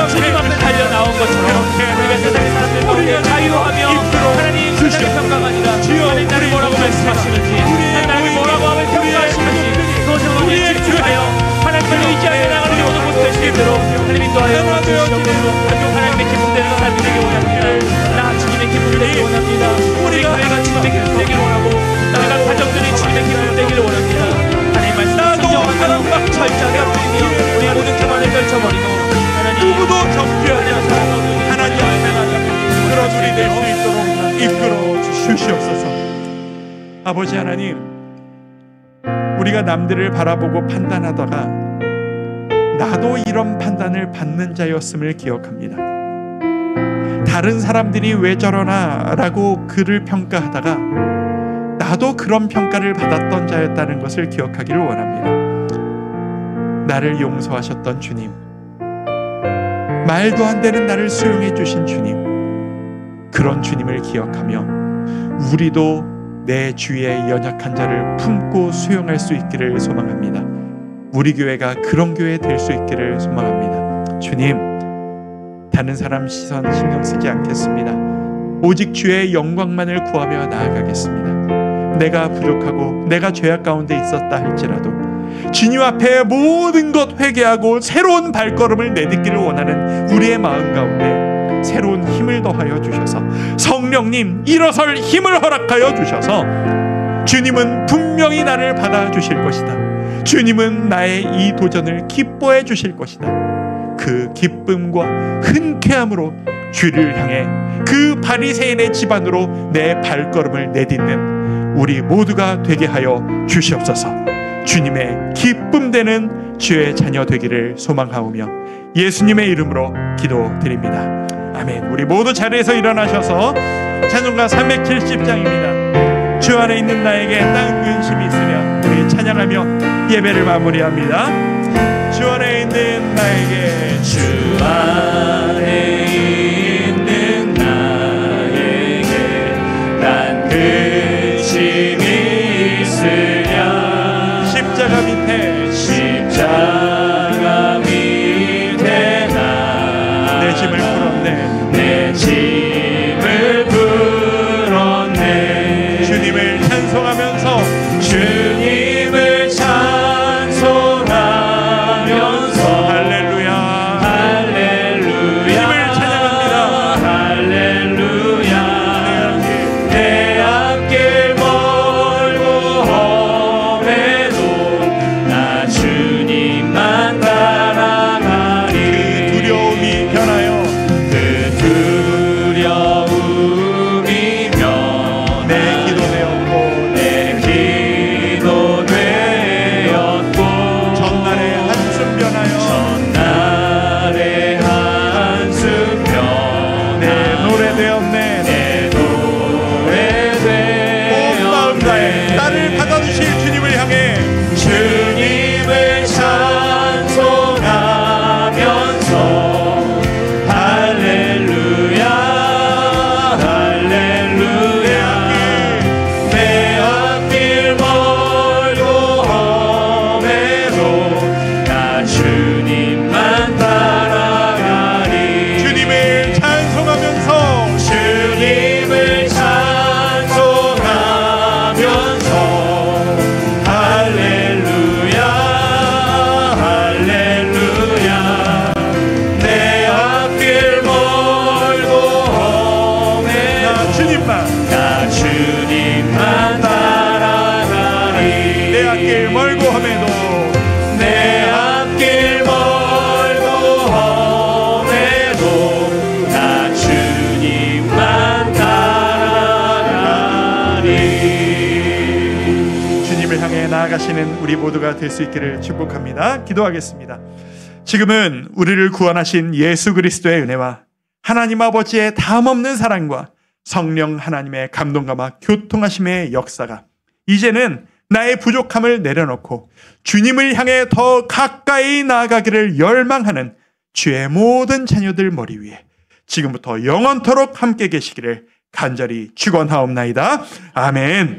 주님 앞에 달려 나온 것처럼 이끌어 주시옵소서. 아버지 하나님, 우리가 남들을 바라보고 판단하다가 나도 이런 판단을 받는 자였음을 기억합니다. 다른 사람들이 왜 저러나 라고 그를 평가하다가 나도 그런 평가를 받았던 자였다는 것을 기억하기를 원합니다. 나를 용서하셨던 주님, 말도 안 되는 나를 수용해 주신 주님, 그런 주님을 기억하며 우리도 내 주위에 연약한 자를 품고 수용할 수 있기를 소망합니다. 우리 교회가 그런 교회 될 수 있기를 소망합니다. 주님, 다른 사람 시선 신경 쓰지 않겠습니다. 오직 주의 영광만을 구하며 나아가겠습니다. 내가 부족하고 내가 죄악 가운데 있었다 할지라도 주님 앞에 모든 것 회개하고 새로운 발걸음을 내딛기를 원하는 우리의 마음 가운데 새로운 힘을 더하여 주셔서, 성령님 일어설 힘을 허락하여 주셔서 주님은 분명히 나를 받아주실 것이다. 주님은 나의 이 도전을 기뻐해 주실 것이다. 그 기쁨과 흔쾌함으로 주를 향해 그 바리새인의 집안으로 내 발걸음을 내딛는 우리 모두가 되게 하여 주시옵소서. 주님의 기쁨 되는 주의 자녀 되기를 소망하오며 예수님의 이름으로 기도드립니다. 아멘. 우리 모두 자리에서 일어나셔서 찬송가 370장입니다. 주 안에 있는 나에게 땅 근심이 있으랴, 우리 찬양하며 예배를 마무리합니다. 주 안에 있는 나에게, 주 안에 있는 나에게 난 근심이 있으랴. 십자가 밑에, 십자가 밑에 내 짐을 풀었네. 내 짐을 풀었네. 주님을 찬송하면서, 주님을 찬송하면서 할렐루야, 할렐루야, 주님을 찬양합니다. 할렐루야. 내 앞길 멀고 험해도 나 주님만 따라가리. 그 두려움이 변하여, 그 두려움이 내 기도 되었고, 내 기도 되었고 전날의 한숨 변하여, 전날의 한숨 내 노래 되었네. 내 노래 온 마음 다해 나를 받아주실 주님을 향해 주님을 찬송하면서 할렐루야, 할렐루야. 내 앞길 멀고 험해도 나 주님만 따라가리. 주님을 찬송하면서, 주님을 찬송하면서 할렐루야, 할렐루야. 내 앞길 멀고 험해도 나 주님만, 나 주님만 따라가리. 내 앞길 멀고 함에도 내 앞길 멀고 험해도 나 주님만 따라가리. 주님을 향해 나아가시는 우리 모두가 될 수 있기를 축복합니다. 기도하겠습니다. 지금은 우리를 구원하신 예수 그리스도의 은혜와 하나님 아버지의 다함없는 사랑과 성령 하나님의 감동감화 교통하심의 역사가 이제는 나의 부족함을 내려놓고 주님을 향해 더 가까이 나아가기를 열망하는 주의 모든 자녀들 머리 위에 지금부터 영원토록 함께 계시기를 간절히 축원하옵나이다. 아멘.